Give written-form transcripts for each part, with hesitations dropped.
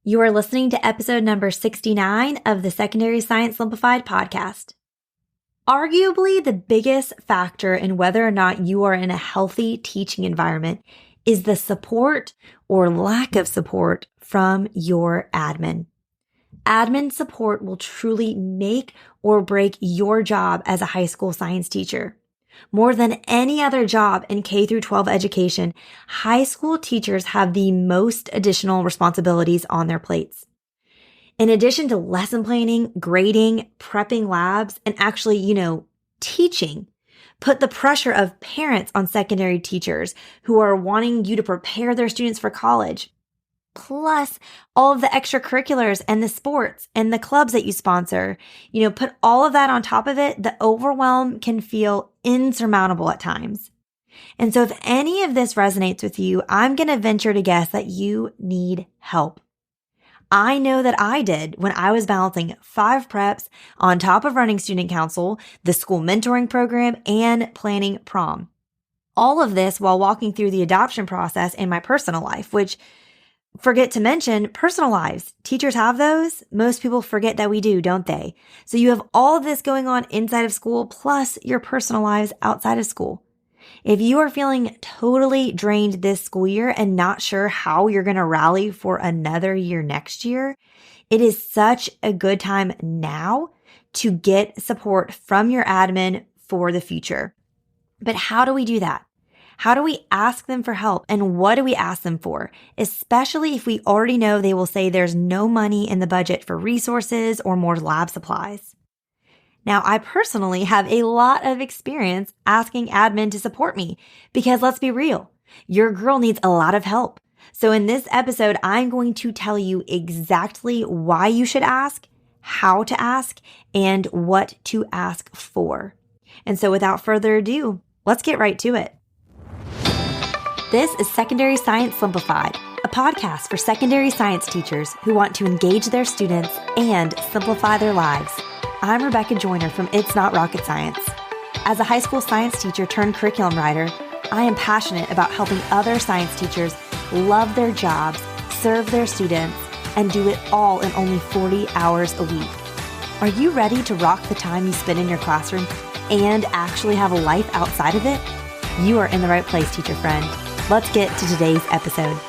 You are listening to episode number 69 of the Secondary Science Simplified podcast. Arguably, the biggest factor in whether or not you are in a healthy teaching environment is the support or lack of support from your admin. Admin support will truly make or break your job as a high school science teacher. More than any other job in K through 12 education, high school teachers have the most additional responsibilities on their plates. In addition to lesson planning, grading, prepping labs, and actually, teaching, put the pressure of parents on secondary teachers who are wanting you to prepare their students for college. Plus all of the extracurriculars and the sports and the clubs that you sponsor, put all of that on top of it, the overwhelm can feel insurmountable at times. And so if any of this resonates with you, I'm going to venture to guess that you need help. I know that I did when I was balancing 5 preps on top of running student council, the school mentoring program, and planning prom. All of this while walking through the adoption process in my personal life, which forget to mention personal lives. Teachers have those. Most people forget that we do, don't they? So you have all of this going on inside of school, plus your personal lives outside of school. If you are feeling totally drained this school year and not sure how you're going to rally for another year next year, it is such a good time now to get support from your admin for the future. But how do we do that? How do we ask them for help, and what do we ask them for? Especially if we already know they will say there's no money in the budget for resources or more lab supplies. Now, I personally have a lot of experience asking admin to support me because let's be real, your girl needs a lot of help. So in this episode, I'm going to tell you exactly why you should ask, how to ask, and what to ask for. And so without further ado, let's get right to it. This is Secondary Science Simplified, a podcast for secondary science teachers who want to engage their students and simplify their lives. I'm Rebecca Joyner from It's Not Rocket Science. As a high school science teacher turned curriculum writer, I am passionate about helping other science teachers love their jobs, serve their students, and do it all in only 40 hours a week. Are you ready to rock the time you spend in your classroom and actually have a life outside of it? You are in the right place, teacher friend. Let's get to today's episode.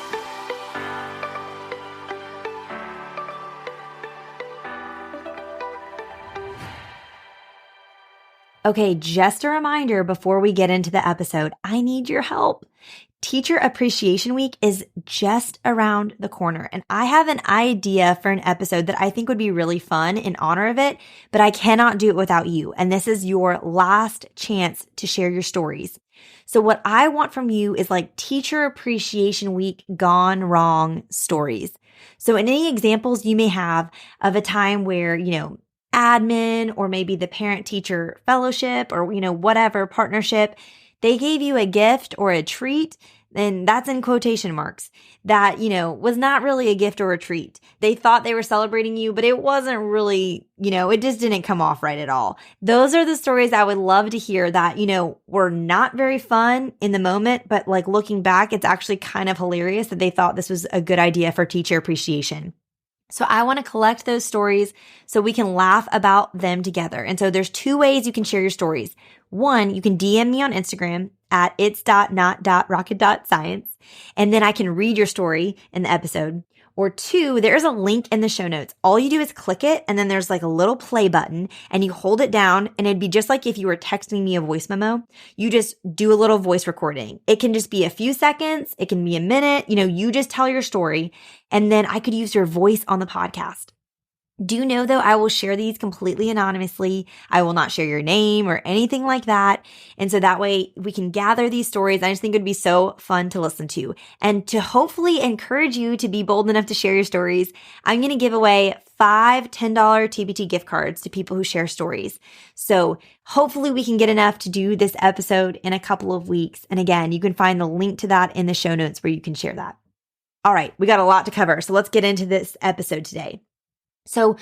Okay, just a reminder before we get into the episode, I need your help. Teacher Appreciation Week is just around the corner, and I have an idea for an episode that I think would be really fun in honor of it, but I cannot do it without you, and this is your last chance to share your stories. So what I want from you is like Teacher Appreciation Week gone wrong stories. So in any examples you may have of a time where, admin or maybe the parent-teacher fellowship or, whatever partnership, they gave you a gift or a treat, and that's in quotation marks, that, was not really a gift or a treat. They thought they were celebrating you, but it wasn't really, it just didn't come off right at all. Those are the stories I would love to hear that, were not very fun in the moment, but like looking back, it's actually kind of hilarious that they thought this was a good idea for teacher appreciation. So I want to collect those stories so we can laugh about them together. And so there's 2 ways you can share your stories. One, you can DM me on Instagram at its.not.rocket.science, and then I can read your story in the episode. Or 2, there's a link in the show notes. All you do is click it, and then there's like a little play button, and you hold it down, and it'd be just like if you were texting me a voice memo. You just do a little voice recording. It can just be a few seconds. It can be a minute. You just tell your story, and then I could use your voice on the podcast. Do know though, I will share these completely anonymously. I will not share your name or anything like that. And so that way we can gather these stories. I just think it would be so fun to listen to. And to hopefully encourage you to be bold enough to share your stories, I'm going to give away 5 $10 TBT gift cards to people who share stories. So hopefully we can get enough to do this episode in a couple of weeks. And again, you can find the link to that in the show notes where you can share that. All right, we got a lot to cover. So let's get into this episode today. So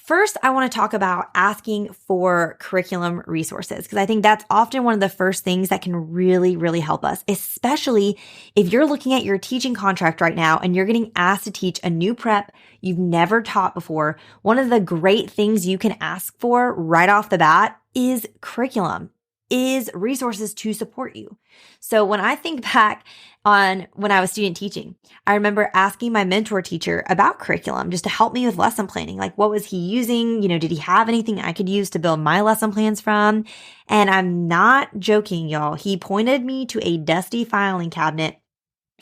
First, I want to talk about asking for curriculum resources because I think that's often one of the first things that can really, really help us, especially if you're looking at your teaching contract right now and you're getting asked to teach a new prep you've never taught before. One of the great things you can ask for right off the bat is curriculum, is resources to support you. So when I think back on when I was student teaching, I remember asking my mentor teacher about curriculum just to help me with lesson planning. Like, what was he using? Did he have anything I could use to build my lesson plans from? And I'm not joking, y'all. He pointed me to a dusty filing cabinet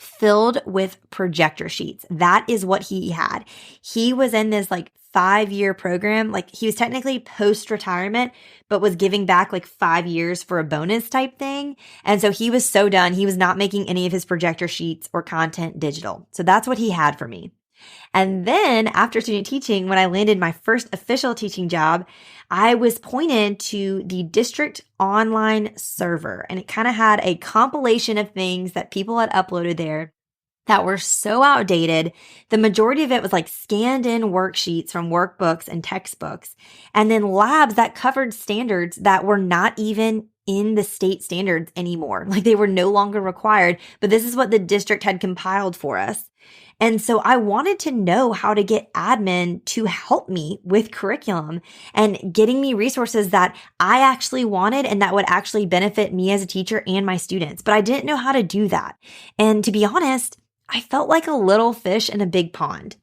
filled with projector sheets. That is what he had. He was in this 5-year program. He was technically post-retirement, but was giving back 5 years for a bonus type thing. And so he was so done. He was not making any of his projector sheets or content digital. So that's what he had for me. And then after student teaching, when I landed my first official teaching job, I was pointed to the district online server, and it kind of had a compilation of things that people had uploaded there that were so outdated. The majority of it was scanned in worksheets from workbooks and textbooks, and then labs that covered standards that were not even in the state standards anymore. They were no longer required, but this is what the district had compiled for us. And so I wanted to know how to get admin to help me with curriculum and getting me resources that I actually wanted and that would actually benefit me as a teacher and my students. But I didn't know how to do that. And to be honest, I felt like a little fish in a big pond.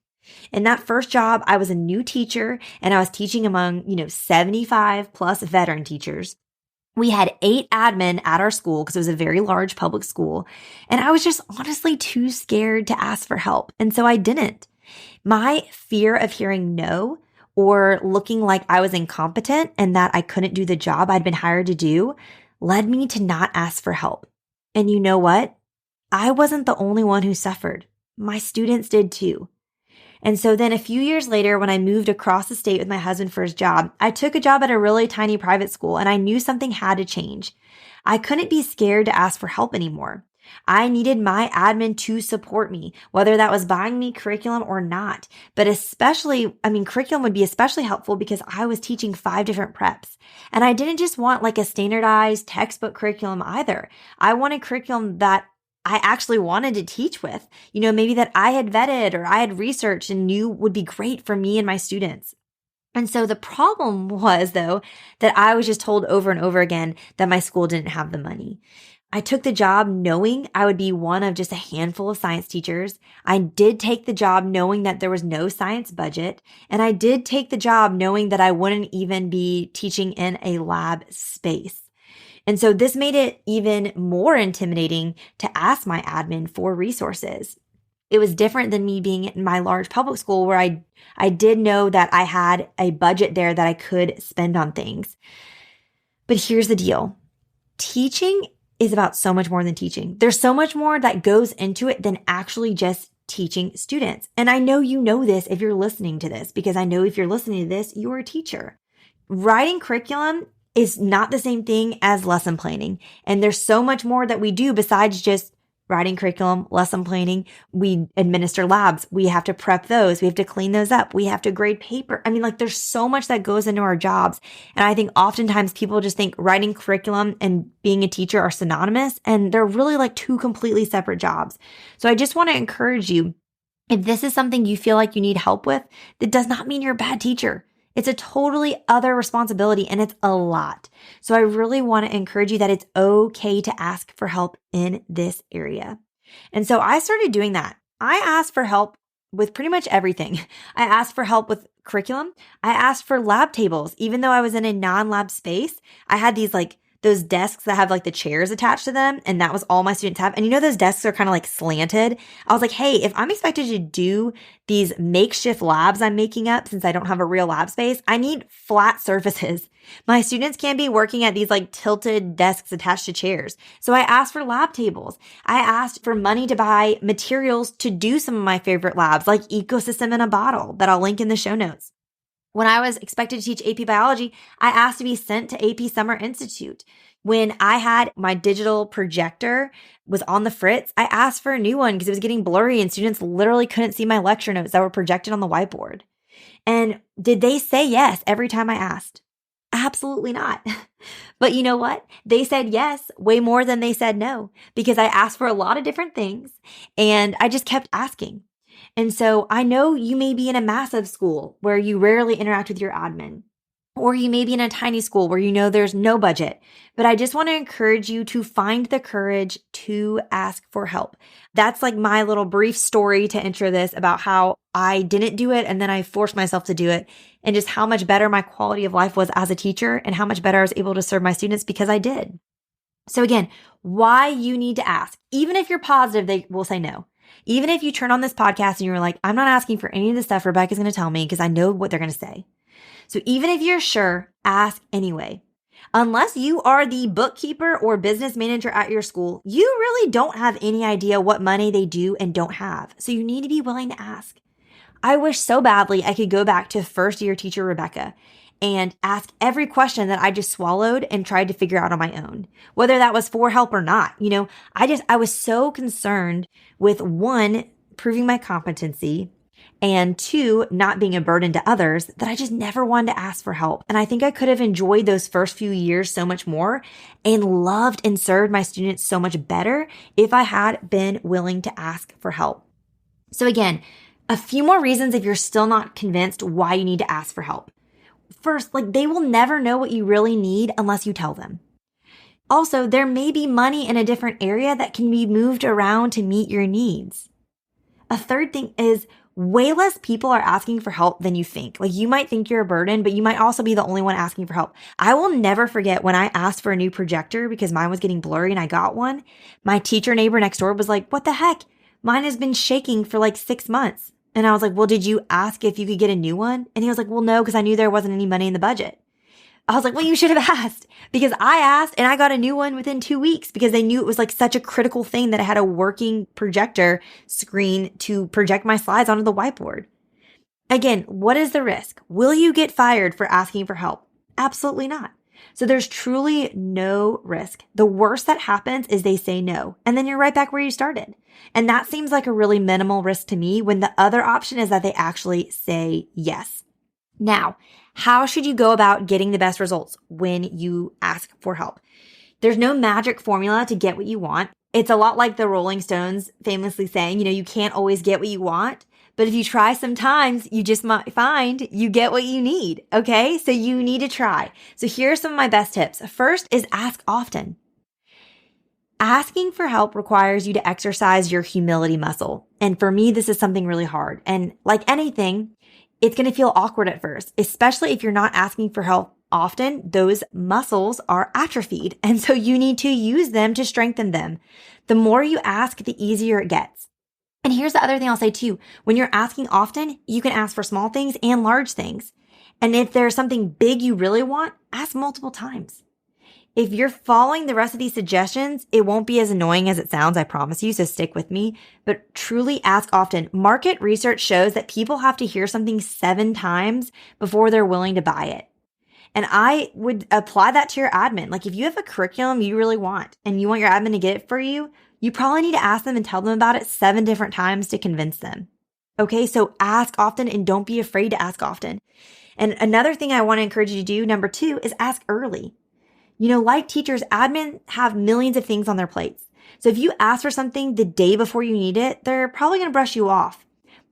In that first job, I was a new teacher and I was teaching among, 75 plus veteran teachers. We had 8 admin at our school because it was a very large public school. And I was just honestly too scared to ask for help. And so I didn't. My fear of hearing no or looking like I was incompetent and that I couldn't do the job I'd been hired to do led me to not ask for help. And you know what? I wasn't the only one who suffered. My students did too. And so then a few years later, when I moved across the state with my husband for his job, I took a job at a really tiny private school and I knew something had to change. I couldn't be scared to ask for help anymore. I needed my admin to support me, whether that was buying me curriculum or not. But curriculum would be especially helpful because I was teaching 5 different preps. And I didn't just want a standardized textbook curriculum either. I wanted curriculum that I actually wanted to teach with, maybe that I had vetted or I had researched and knew would be great for me and my students. And so the problem was, though, that I was just told over and over again that my school didn't have the money. I took the job knowing I would be one of just a handful of science teachers. I did take the job knowing that there was no science budget. And I did take the job knowing that I wouldn't even be teaching in a lab space. And so this made it even more intimidating to ask my admin for resources. It was different than me being in my large public school where I did know that I had a budget there that I could spend on things. But here's the deal. Teaching is about so much more than teaching. There's so much more that goes into it than actually just teaching students. And I know you know this if you're listening to this, because I know if you're listening to this, you're a teacher. Writing curriculum is not the same thing as lesson planning. And there's so much more that we do besides just writing curriculum, lesson planning. We administer labs. We have to prep those. We have to clean those up. We have to grade paper. There's so much that goes into our jobs. And I think oftentimes people just think writing curriculum and being a teacher are synonymous, and they're really 2 completely separate jobs. So I just want to encourage you, if this is something you feel like you need help with, that does not mean you're a bad teacher. It's a totally other responsibility and it's a lot. So I really want to encourage you that it's okay to ask for help in this area. And so I started doing that. I asked for help with pretty much everything. I asked for help with curriculum. I asked for lab tables. Even though I was in a non-lab space, I had these those desks that have the chairs attached to them. And that was all my students have. And those desks are kind of slanted. I was like, hey, if I'm expected to do these makeshift labs I'm making up since I don't have a real lab space, I need flat surfaces. My students can't be working at these tilted desks attached to chairs. So I asked for lab tables. I asked for money to buy materials to do some of my favorite labs, like Ecosystem in a Bottle that I'll link in the show notes. When I was expected to teach AP biology, I asked to be sent to AP Summer Institute. When I had my digital projector was on the fritz, I asked for a new one because it was getting blurry and students literally couldn't see my lecture notes that were projected on the whiteboard. And did they say yes every time I asked? Absolutely not. But you know what? They said yes way more than they said no because I asked for a lot of different things and I just kept asking. And so I know you may be in a massive school where you rarely interact with your admin, or you may be in a tiny school where you know there's no budget. But I just want to encourage you to find the courage to ask for help. That's like my little brief story to intro this about how I didn't do it and then I forced myself to do it, and just how much better my quality of life was as a teacher and how much better I was able to serve my students because I did. So again, why you need to ask, even if you're positive they will say no. Even if you turn on this podcast and you're like, I'm not asking for any of the stuff Rebecca's going to tell me because I know what they're going to say. So even if you're sure, ask anyway. Unless you are the bookkeeper or business manager at your school, you really don't have any idea what money they do and don't have. So you need to be willing to ask. I wish so badly I could go back to first year teacher Rebecca and ask every question that I just swallowed and tried to figure out on my own, whether that was for help or not. I was so concerned with, one, proving my competency, and two, not being a burden to others, that I just never wanted to ask for help. And I think I could have enjoyed those first few years so much more and loved and served my students so much better if I had been willing to ask for help. So again, a few more reasons if you're still not convinced why you need to ask for help. First, they will never know what you really need unless you tell them. Also, there may be money in a different area that can be moved around to meet your needs. A third thing is, way less people are asking for help than you think. You might think you're a burden, but you might also be the only one asking for help. I will never forget when I asked for a new projector because mine was getting blurry and I got one. My teacher neighbor next door was like, what the heck? Mine has been shaking for 6 months. And I was like, well, did you ask if you could get a new one? And he was like, well, no, because I knew there wasn't any money in the budget. I was like, well, you should have asked, because I asked and I got a new one within 2 weeks because they knew it was such a critical thing that I had a working projector screen to project my slides onto the whiteboard. Again, what is the risk? Will you get fired for asking for help? Absolutely not. So there's truly no risk. The worst that happens is they say no, and then you're right back where you started. And that seems like a really minimal risk to me when the other option is that they actually say yes. Now, how should you go about getting the best results when you ask for help? There's no magic formula to get what you want. It's a lot like the Rolling Stones famously saying, you can't always get what you want, but if you try sometimes, you just might find you get what you need. Okay. So you need to try. So here are some of my best tips. First is ask often. Asking for help requires you to exercise your humility muscle. And for me, this is something really hard. And like anything, it's going to feel awkward at first, especially if you're not asking for help often. Those muscles are atrophied. And so you need to use them to strengthen them. The more you ask, the easier it gets. And here's the other thing I'll say too. When you're asking often, you can ask for small things and large things. And if there's something big you really want, ask multiple times. If you're following the rest of these suggestions, it won't be as annoying as it sounds, I promise you, so stick with me. But truly ask often. Market research shows that people have to hear something 7 times before they're willing to buy it. And I would apply that to your admin. If you have a curriculum you really want and you want your admin to get it for you, you probably need to ask them and tell them about it 7 different times to convince them. Okay, so ask often and don't be afraid to ask often. And another thing I want to encourage you to do, number 2, is ask early. Like teachers, admin have millions of things on their plates. So if you ask for something the day before you need it, they're probably going to brush you off.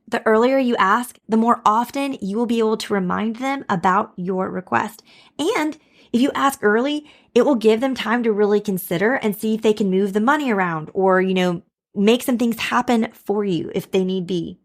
The earlier you ask, the more often you will be able to remind them about your request. And if you ask early, it will give them time to really consider and see if they can move the money around or, make some things happen for you if they need be.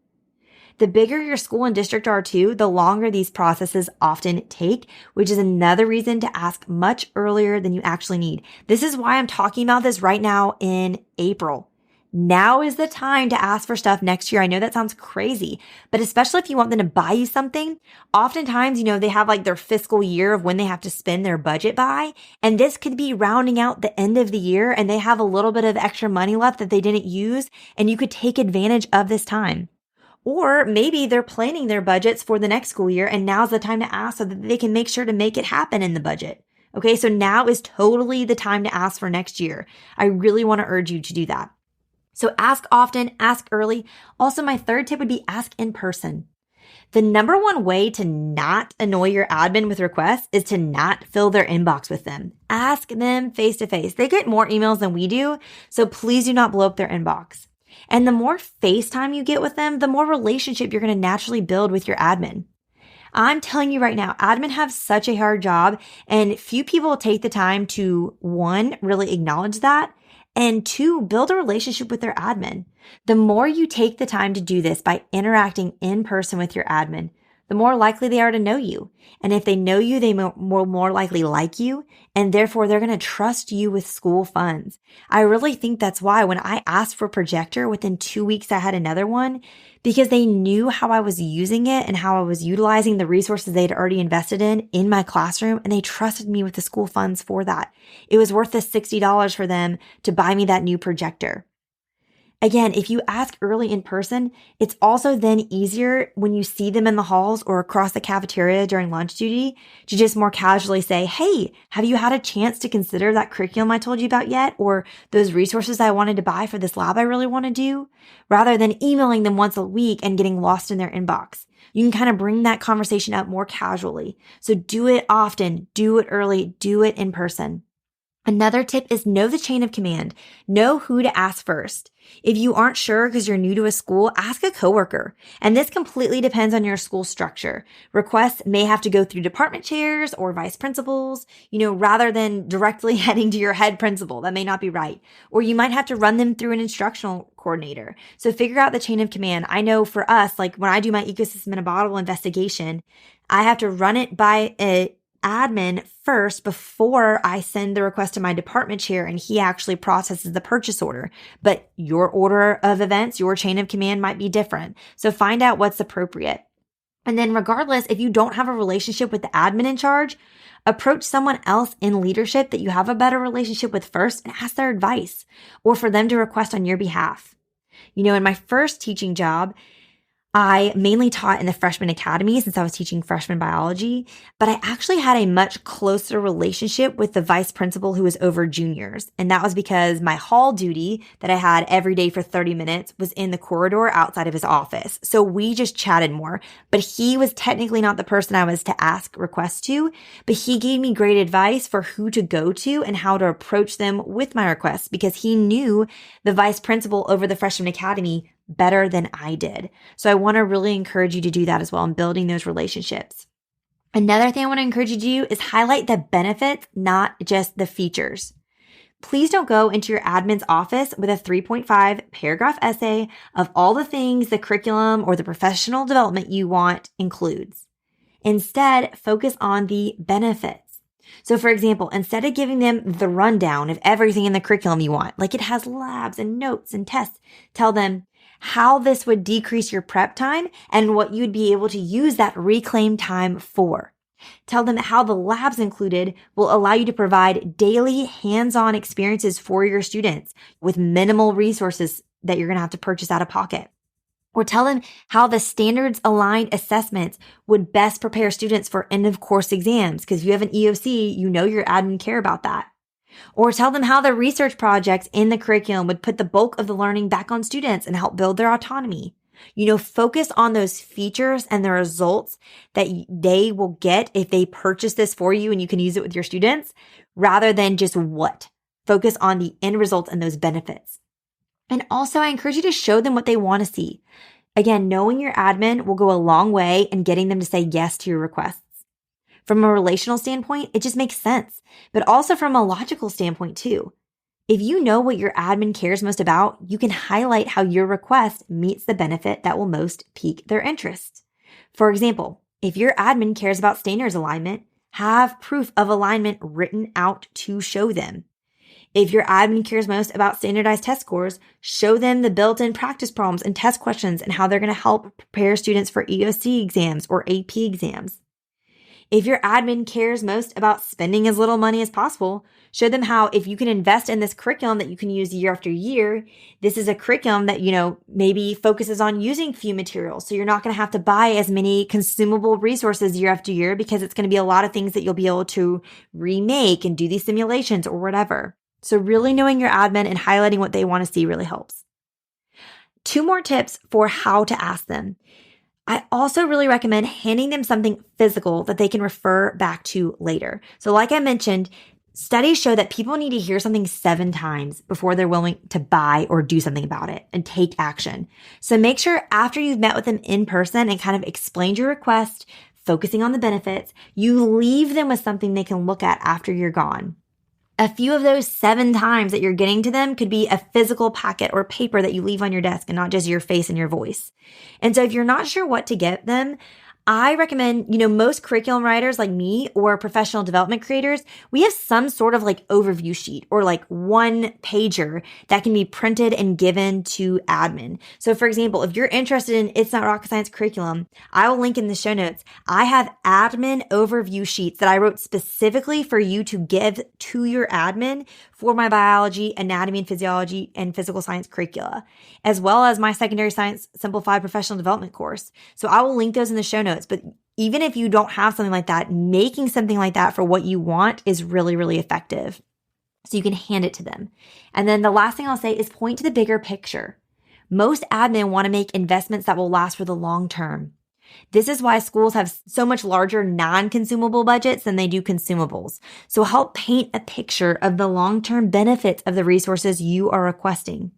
The bigger your school and district are too, the longer these processes often take, which is another reason to ask much earlier than you actually need. This is why I'm talking about this right now in April. Now is the time to ask for stuff next year. I know that sounds crazy, but especially if you want them to buy you something, oftentimes, they have their fiscal year of when they have to spend their budget by, and this could be rounding out the end of the year and they have a little bit of extra money left that they didn't use, and you could take advantage of this time. Or maybe they're planning their budgets for the next school year and now's the time to ask so that they can make sure to make it happen in the budget. Okay, so now is totally the time to ask for next year. I really want to urge you to do that. So ask often, ask early. Also, my third tip would be ask in person. The number one way to not annoy your admin with requests is to not fill their inbox with them. Ask them face to face. They get more emails than we do, so please do not blow up their inbox. And the more face time you get with them, the more relationship you're going to naturally build with your admin. I'm telling you right now, admin have such a hard job, and few people take the time to, one, really acknowledge that, and two, build a relationship with their admin. The more you take the time to do this by interacting in person with your admin, the more likely they are to know you. And if they know you, they will more likely like you, and therefore they're going to trust you with school funds. I really think that's why when I asked for a projector, within 2 weeks I had another one, because they knew how I was using it and how I was utilizing the resources they'd already invested in my classroom, and they trusted me with the school funds for that. It was worth the $60 for them to buy me that new projector. Again, if you ask early in person, it's also then easier when you see them in the halls or across the cafeteria during lunch duty to just more casually say, hey, have you had a chance to consider that curriculum I told you about yet? Or those resources I wanted to buy for this lab I really want to do? Rather than emailing them once a week and getting lost in their inbox. You can kind of bring that conversation up more casually. So do it often, do it early, do it in person. Another tip is know the chain of command. Know who to ask first. If you aren't sure because you're new to a school, ask a coworker. And this completely depends on your school structure. Requests may have to go through department chairs or vice principals, rather than directly heading to your head principal. That may not be right. Or you might have to run them through an instructional coordinator. So figure out the chain of command. I know for us, like when I do my ecosystem in a bottle investigation, I have to run it by a admin first before I send the request to my department chair, and he actually processes the purchase order. But your order of events, your chain of command might be different. So find out what's appropriate. And then regardless, if you don't have a relationship with the admin in charge, approach someone else in leadership that you have a better relationship with first and ask their advice or for them to request on your behalf. In my first teaching job, I mainly taught in the freshman academy since I was teaching freshman biology, but I actually had a much closer relationship with the vice principal who was over juniors. And that was because my hall duty that I had every day for 30 minutes was in the corridor outside of his office. So we just chatted more, but he was technically not the person I was to ask requests to, but he gave me great advice for who to go to and how to approach them with my requests because he knew the vice principal over the freshman academy better than I did. So I want to really encourage you to do that as well in building those relationships. Another thing I want to encourage you to do is highlight the benefits, not just the features. Please don't go into your admin's office with a 3.5 paragraph essay of all the things the curriculum or the professional development you want includes. Instead, focus on the benefits. So for example, instead of giving them the rundown of everything in the curriculum you want, like it has labs and notes and tests, tell them how this would decrease your prep time and what you'd be able to use that reclaimed time for. Tell them how the labs included will allow you to provide daily hands-on experiences for your students with minimal resources that you're going to have to purchase out of pocket. Or tell them how the standards-aligned assessments would best prepare students for end-of-course exams, because if you have an EOC, you know your admin care about that. Or tell them how the research projects in the curriculum would put the bulk of the learning back on students and help build their autonomy. Focus on those features and the results that they will get if they purchase this for you and you can use it with your students, rather than just what. Focus on the end results and those benefits. And also, I encourage you to show them what they want to see. Again, knowing your admin will go a long way in getting them to say yes to your requests. From a relational standpoint, it just makes sense, but also from a logical standpoint too. If you know what your admin cares most about, you can highlight how your request meets the benefit that will most pique their interest. For example, if your admin cares about standards alignment, have proof of alignment written out to show them. If your admin cares most about standardized test scores, show them the built-in practice problems and test questions and how they're going to help prepare students for EOC exams or AP exams. If your admin cares most about spending as little money as possible, show them how if you can invest in this curriculum that you can use year after year, this is a curriculum that, maybe focuses on using few materials. So you're not going to have to buy as many consumable resources year after year because it's going to be a lot of things that you'll be able to remake and do these simulations or whatever. So really knowing your admin and highlighting what they want to see really helps. 2 more tips for how to ask them. I also really recommend handing them something physical that they can refer back to later. So like I mentioned, studies show that people need to hear something 7 times before they're willing to buy or do something about it and take action. So make sure after you've met with them in person and kind of explained your request, focusing on the benefits, you leave them with something they can look at after you're gone. A few of those 7 times that you're getting to them could be a physical packet or paper that you leave on your desk and not just your face and your voice. And so if you're not sure what to get them, I recommend, most curriculum writers like me or professional development creators, we have some sort of like overview sheet or like one pager that can be printed and given to admin. So for example, if you're interested in It's Not Rocket Science curriculum, I will link in the show notes. I have admin overview sheets that I wrote specifically for you to give to your admin for my biology, anatomy and physiology, and physical science curricula, as well as my secondary science simplified professional development course. So I will link those in the show notes. But even if you don't have something like that, making something like that for what you want is really, really effective. So you can hand it to them. And then the last thing I'll say is point to the bigger picture. Most admin want to make investments that will last for the long term. This is why schools have so much larger non-consumable budgets than they do consumables. So help paint a picture of the long-term benefits of the resources you are requesting.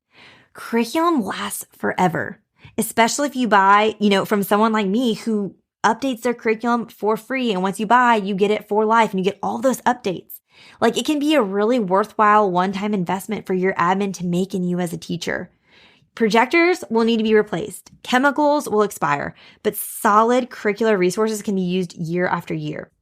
Curriculum lasts forever, especially if you buy, from someone like me who updates their curriculum for free. And once you buy, you get it for life and you get all those updates. Like it can be a really worthwhile one-time investment for your admin to make in you as a teacher. Projectors will need to be replaced. Chemicals will expire, but solid curricular resources can be used year after year.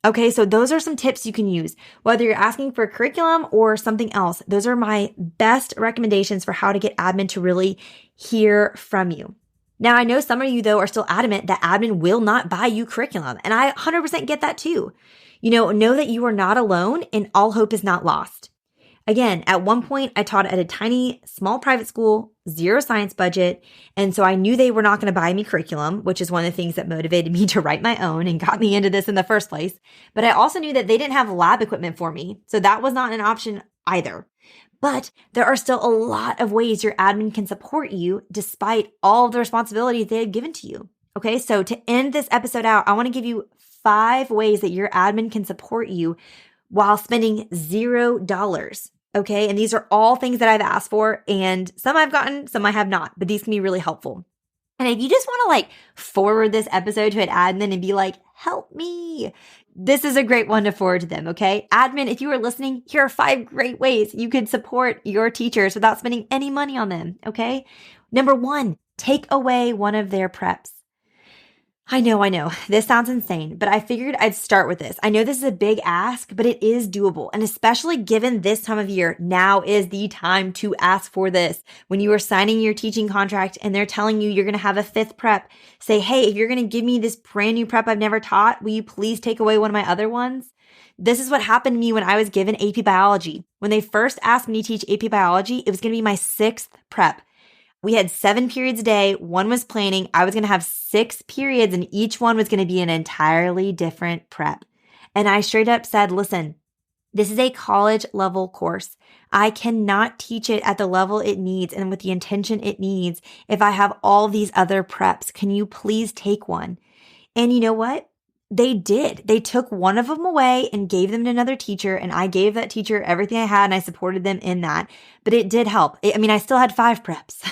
Okay, so those are some tips you can use. Whether you're asking for a curriculum or something else, those are my best recommendations for how to get admin to really hear from you. Now, I know some of you, though, are still adamant that admin will not buy you curriculum, and I 100% get that too. Know that you are not alone and all hope is not lost. Again, at one point, I taught at a tiny, small private school, 0 science budget, and so I knew they were not going to buy me curriculum, which is one of the things that motivated me to write my own and got me into this in the first place. But I also knew that they didn't have lab equipment for me, so that was not an option either. But there are still a lot of ways your admin can support you despite all of the responsibilities they have given to you. Okay, so to end this episode out, I want to give you 5 ways that your admin can support you while spending $0. Okay. And these are all things that I've asked for, and some I've gotten, some I have not, but these can be really helpful. And if you just want to forward this episode to an admin and be like, help me, this is a great one to forward to them. Okay. Admin, if you are listening, here are 5 great ways you could support your teachers without spending any money on them. Okay. Number 1, take away one of their preps. I know. This sounds insane, but I figured I'd start with this. I know this is a big ask, but it is doable. And especially given this time of year, now is the time to ask for this. When you are signing your teaching contract and they're telling you you're going to have a 5th prep, say, hey, if you're going to give me this brand new prep I've never taught, will you please take away one of my other ones? This is what happened to me when I was given AP Biology. When they first asked me to teach AP Biology, it was going to be my 6th prep. We had 7 periods a day. One was planning. I was going to have 6 periods and each one was going to be an entirely different prep. And I straight up said, listen, this is a college level course. I cannot teach it at the level it needs and with the intention it needs if I have all these other preps. Can you please take one? And you know what? They did. They took one of them away and gave them to another teacher. And I gave that teacher everything I had and I supported them in that. But it did help. I still had 5 preps.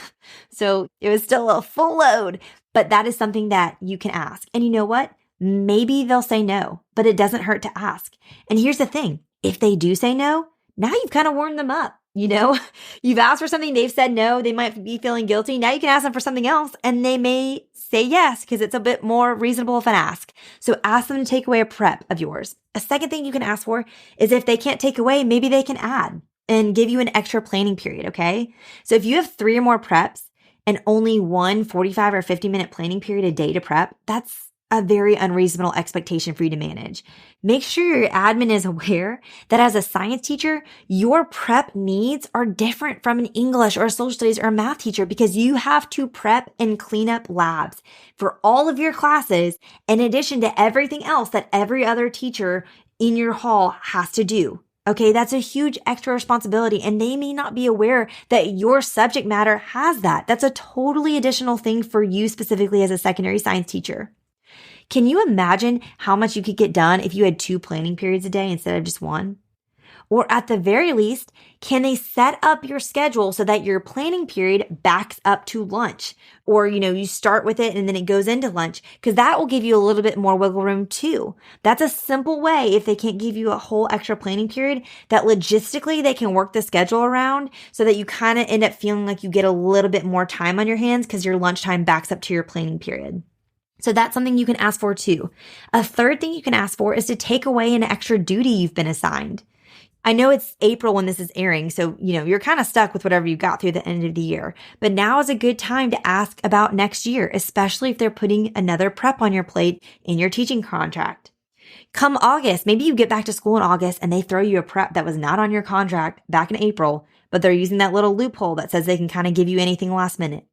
So it was still a full load. But that is something that you can ask. And you know what? Maybe they'll say no, but it doesn't hurt to ask. And here's the thing. If they do say no, now you've kind of warmed them up. You've asked for something, they've said no, they might be feeling guilty. Now you can ask them for something else and they may say yes because it's a bit more reasonable of an ask. So ask them to take away a prep of yours. A second thing you can ask for is if they can't take away, maybe they can add and give you an extra planning period, okay? So if you have 3 or more preps and only one 45 or 50-minute planning period a day to prep, that's a very unreasonable expectation for you to manage. Make sure your admin is aware that as a science teacher, your prep needs are different from an English or a social studies or a math teacher because you have to prep and clean up labs for all of your classes in addition to everything else that every other teacher in your hall has to do. Okay, that's a huge extra responsibility, and they may not be aware that your subject matter has that. That's a totally additional thing for you specifically as a secondary science teacher. Can you imagine how much you could get done if you had 2 planning periods a day instead of just 1? Or at the very least, can they set up your schedule so that your planning period backs up to lunch? Or, you start with it and then it goes into lunch, because that will give you a little bit more wiggle room too. That's a simple way, if they can't give you a whole extra planning period, that logistically they can work the schedule around so that you kind of end up feeling like you get a little bit more time on your hands because your lunchtime backs up to your planning period. So that's something you can ask for too. A third thing you can ask for is to take away an extra duty you've been assigned. I know it's April when this is airing, so, you're kind of stuck with whatever you got through the end of the year. But now is a good time to ask about next year, especially if they're putting another prep on your plate in your teaching contract. Come August, maybe you get back to school in August and they throw you a prep that was not on your contract back in April, but they're using that little loophole that says they can kind of give you anything last minute.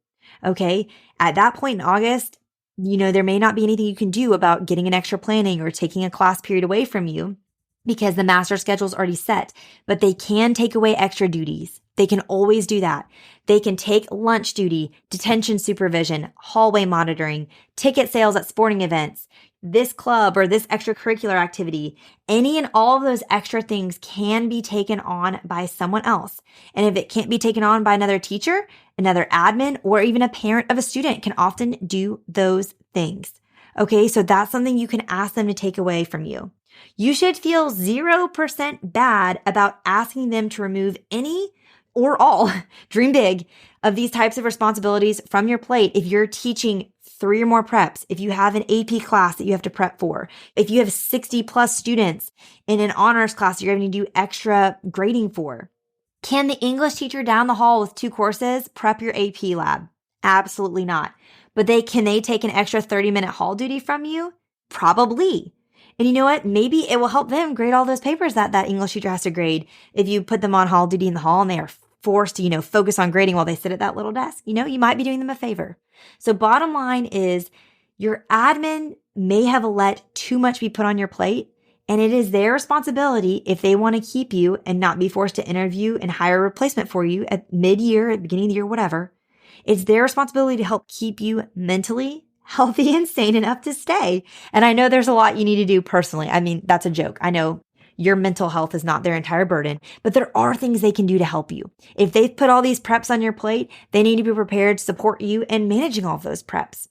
Okay, at that point in August, there may not be anything you can do about getting an extra planning or taking a class period away from you, because the master schedule is already set, but they can take away extra duties. They can always do that. They can take lunch duty, detention supervision, hallway monitoring, ticket sales at sporting events, this club or this extracurricular activity. Any and all of those extra things can be taken on by someone else. And if it can't be taken on by another teacher, another admin, or even a parent of a student can often do those things. Okay, so that's something you can ask them to take away from you. You should feel 0% bad about asking them to remove any or all, dream big, of these types of responsibilities from your plate if you're teaching 3 or more preps, if you have an AP class that you have to prep for, if you have 60 plus students in an honors class you're having to do extra grading for. Can the English teacher down the hall with 2 courses prep your AP lab? Absolutely not. But can they take an extra 30-minute hall duty from you? Probably. And you know what? Maybe it will help them grade all those papers that English teacher has to grade if you put them on hall duty in the hall and they are forced to, focus on grading while they sit at that little desk. You might be doing them a favor. So bottom line is your admin may have let too much be put on your plate, and it is their responsibility if they want to keep you and not be forced to interview and hire a replacement for you at mid-year, at the beginning of the year, whatever. It's their responsibility to help keep you mentally healthy and sane enough to stay. And I know there's a lot you need to do personally. I mean, that's a joke. I know your mental health is not their entire burden, but there are things they can do to help you. If they've put all these preps on your plate, they need to be prepared to support you in managing all of those preps.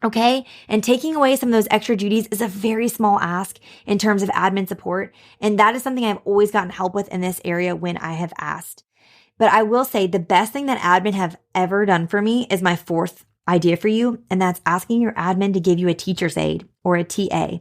Okay? And taking away some of those extra duties is a very small ask in terms of admin support. And that is something I've always gotten help with in this area when I have asked. But I will say the best thing that admin have ever done for me is my 4th idea for you, and that's asking your admin to give you a teacher's aide or a TA.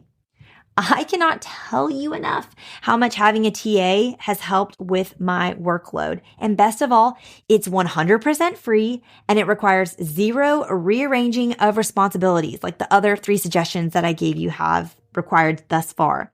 I cannot tell you enough how much having a TA has helped with my workload. And best of all, it's 100% free and it requires 0 rearranging of responsibilities like the other 3 suggestions that I gave you have required thus far.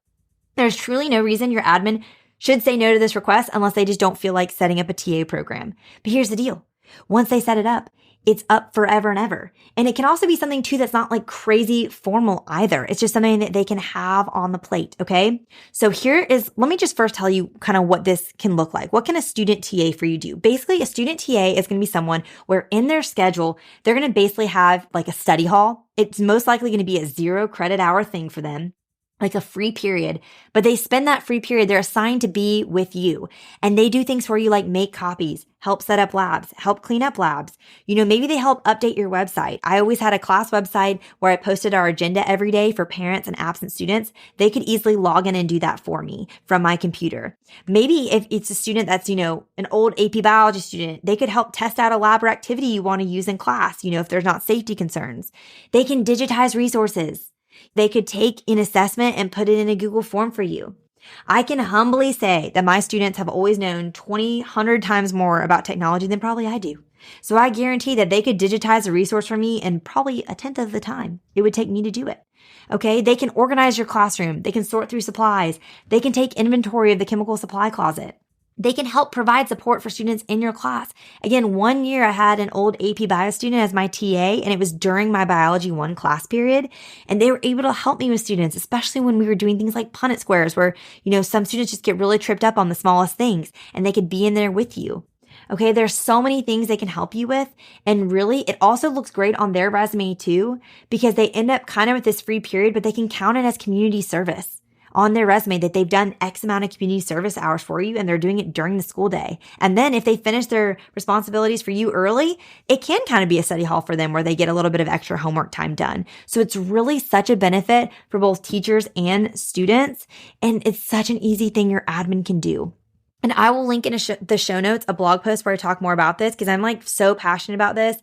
There's truly no reason your admin should say no to this request unless they just don't feel like setting up a TA program. But here's the deal. Once they set it up, it's up forever and ever. And it can also be something too that's not like crazy formal either. It's just something that they can have on the plate, okay? So let me just first tell you kind of what this can look like. What can a student TA for you do? Basically, a student TA is going to be someone where in their schedule, they're going to basically have like a study hall. It's most likely going to be a 0 credit hour thing for them, like a free period, but they spend that free period, they're assigned to be with you, and they do things for you like make copies, help set up labs, help clean up labs. Maybe they help update your website. I always had a class website where I posted our agenda every day for parents and absent students. They could easily log in and do that for me from my computer. Maybe if it's a student that's, an old AP biology student, they could help test out a lab or activity you want to use in class, if there's not safety concerns. They can digitize resources. They could take an assessment and put it in a Google form for you. I can humbly say that my students have always known 100 times more about technology than probably I do. So I guarantee that they could digitize a resource for me in probably 1/10 of the time it would take me to do it. Okay, they can organize your classroom. They can sort through supplies. They can take inventory of the chemical supply closet. They can help provide support for students in your class. Again, one year I had an old AP Bio student as my TA, and it was during my Biology 1 class period. And they were able to help me with students, especially when we were doing things like Punnett squares, where, some students just get really tripped up on the smallest things, and they could be in there with you. Okay, there's so many things they can help you with. And really, it also looks great on their resume too, because they end up kind of with this free period, but they can count it as community service on their resume that they've done X amount of community service hours for you, and they're doing it during the school day. And then if they finish their responsibilities for you early, it can kind of be a study hall for them where they get a little bit of extra homework time done. So it's really such a benefit for both teachers and students. And it's such an easy thing your admin can do. And I will link in the show notes a blog post where I talk more about this, because I'm so passionate about this.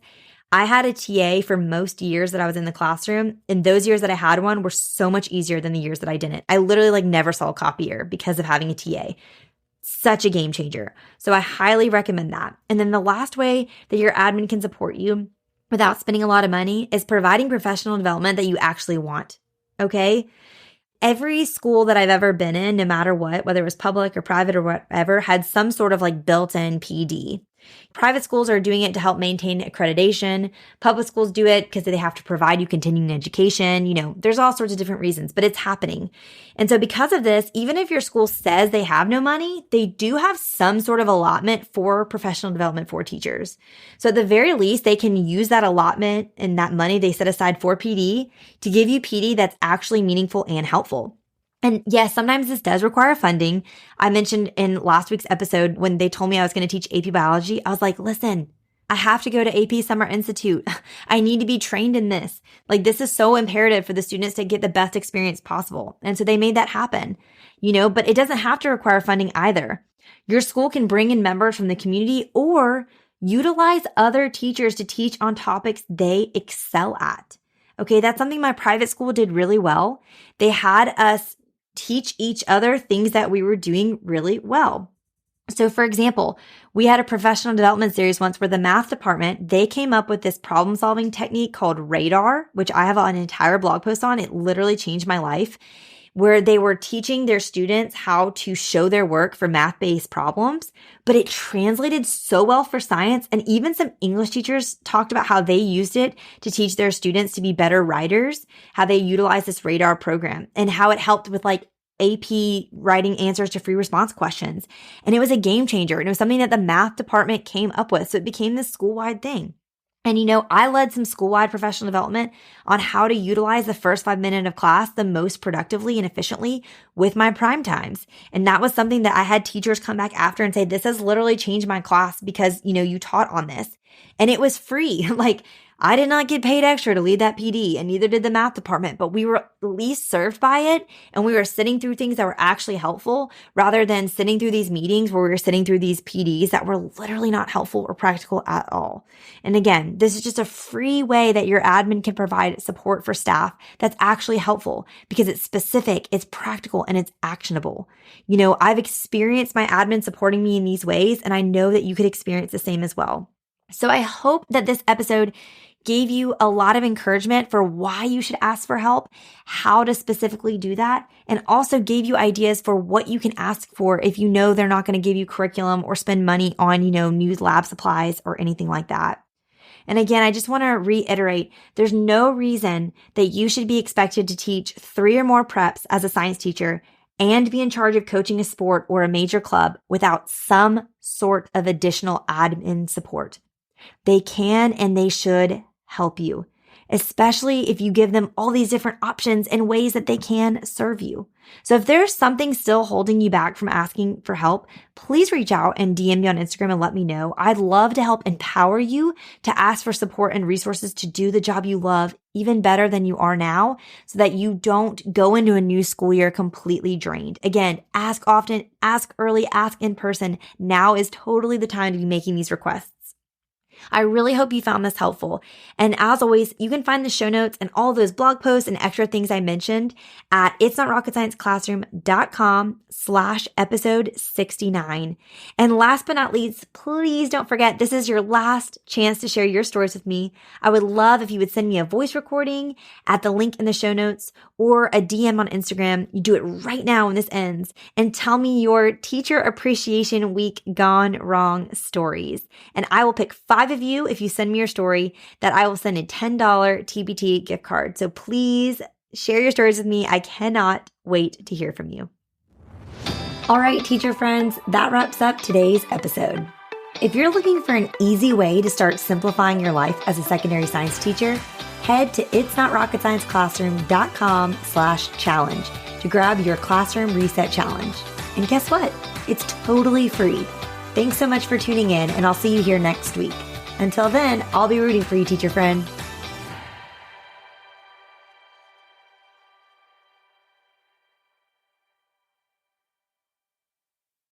I had a TA for most years that I was in the classroom, and those years that I had one were so much easier than the years that I didn't. I literally never saw a copier because of having a TA. Such a game changer. So I highly recommend that. And then the last way that your admin can support you without spending a lot of money is providing professional development that you actually want. Okay? Every school that I've ever been in, no matter what, whether it was public or private or whatever, had some sort of built-in PD. Private schools are doing it to help maintain accreditation. Public schools do it because they have to provide you continuing education. There's all sorts of different reasons, but it's happening. And so because of this, even if your school says they have no money, they do have some sort of allotment for professional development for teachers. So at the very least, they can use that allotment and that money they set aside for PD to give you PD that's actually meaningful and helpful. And yes, sometimes this does require funding. I mentioned in last week's episode when they told me I was going to teach AP Biology, I was like, listen, I have to go to AP Summer Institute. I need to be trained in this. This is so imperative for the students to get the best experience possible. And so they made that happen, but it doesn't have to require funding either. Your school can bring in members from the community or utilize other teachers to teach on topics they excel at. Okay, that's something my private school did really well. They had us teach each other things that we were doing really well. So for example, we had a professional development series once where the math department, they came up with this problem solving technique called radar, which I have an entire blog post on. It literally changed my life, where they were teaching their students how to show their work for math-based problems, but it translated so well for science. And even some English teachers talked about how they used it to teach their students to be better writers, how they utilized this radar program and how it helped with AP writing answers to free response questions. And it was a game changer. And it was something that the math department came up with. So it became this school-wide thing. And I led some school-wide professional development on how to utilize the first 5 minutes of class the most productively and efficiently with my prime times. And that was something that I had teachers come back after and say, this has literally changed my class because, you taught on this. And it was free. I did not get paid extra to lead that PD, and neither did the math department, but we were at least served by it, and we were sitting through things that were actually helpful rather than sitting through these meetings where we were sitting through these PDs that were literally not helpful or practical at all. And again, this is just a free way that your admin can provide support for staff that's actually helpful because it's specific, it's practical, and it's actionable. I've experienced my admin supporting me in these ways, and I know that you could experience the same as well. So I hope that this episode gave you a lot of encouragement for why you should ask for help, how to specifically do that, and also gave you ideas for what you can ask for if they're not going to give you curriculum or spend money on, new lab supplies or anything like that. And again, I just want to reiterate, there's no reason that you should be expected to teach 3 or more preps as a science teacher and be in charge of coaching a sport or a major club without some sort of additional admin support. They can and they should help you, especially if you give them all these different options and ways that they can serve you. So if there's something still holding you back from asking for help, please reach out and DM me on Instagram and let me know. I'd love to help empower you to ask for support and resources to do the job you love even better than you are now so that you don't go into a new school year completely drained. Again, ask often, ask early, ask in person. Now is totally the time to be making these requests. I really hope you found this helpful. And as always, you can find the show notes and all those blog posts and extra things I mentioned at itsnotrocketscienceclassroom.com/episode 69. And last but not least, please don't forget, this is your last chance to share your stories with me. I would love if you would send me a voice recording at the link in the show notes or a DM on Instagram. You do it right now when this ends and tell me your Teacher Appreciation Week gone wrong stories. And I will pick 5 of you if you send me your story that I will send a $10 TBT gift card. So please share your stories with me. I cannot wait to hear from you. All right, teacher friends, that wraps up today's episode. If you're looking for an easy way to start simplifying your life as a secondary science teacher, head to itsnotrocketscienceclassroom.com/challenge to grab your classroom reset challenge. And guess what? It's totally free. Thanks so much for tuning in, and I'll see you here next week. Until then, I'll be rooting for you, teacher friend.